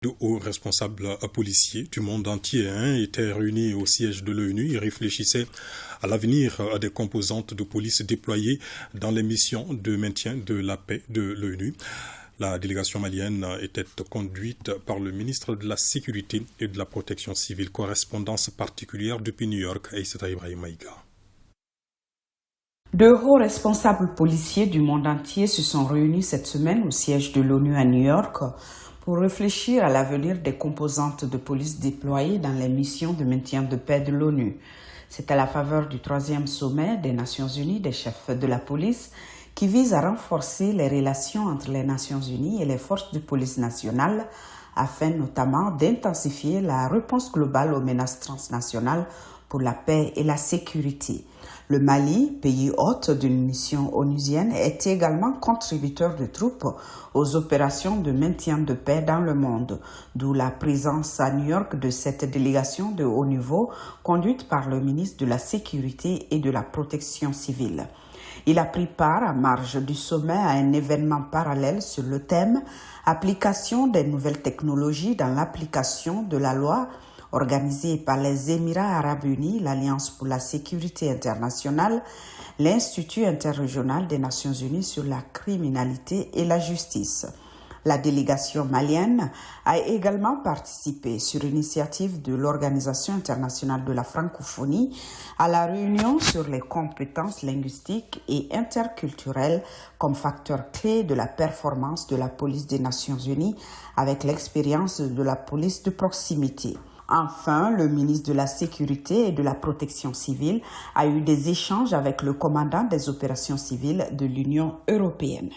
De hauts responsables policiers du monde entier étaient réunis au siège de l'ONU. Ils réfléchissaient à l'avenir des composantes de police déployées dans les missions de maintien de la paix de l'ONU. La délégation malienne était conduite par le ministre de la Sécurité et de la Protection civile. Correspondance particulière depuis New York, Aïssata Ibrahim Maïga. De hauts responsables policiers du monde entier se sont réunis cette semaine au siège de l'ONU à New York pour réfléchir à l'avenir des composantes de police déployées dans les missions de maintien de paix de l'ONU. C'est à la faveur du 3e sommet des Nations Unies des chefs de la police qui vise à renforcer les relations entre les Nations Unies et les forces de police nationales afin notamment d'intensifier la réponse globale aux menaces transnationales pour la paix et la sécurité. Le Mali, pays hôte d'une mission onusienne, est également contributeur de troupes aux opérations de maintien de paix dans le monde, d'où la présence à New York de cette délégation de haut niveau conduite par le ministre de la Sécurité et de la Protection civile. Il a pris part à marge du sommet à un événement parallèle sur le thème « Application des nouvelles technologies dans l'application de la loi » organisé par les Émirats arabes unis, l'Alliance pour la sécurité internationale, l'Institut interrégional des Nations unies sur la criminalité et la justice. La délégation malienne a également participé sur initiative de l'Organisation internationale de la francophonie à la réunion sur les compétences linguistiques et interculturelles comme facteur clé de la performance de la police des Nations unies avec l'expérience de la police de proximité. Enfin, le ministre de la Sécurité et de la Protection civile a eu des échanges avec le commandant des opérations civiles de l'Union européenne.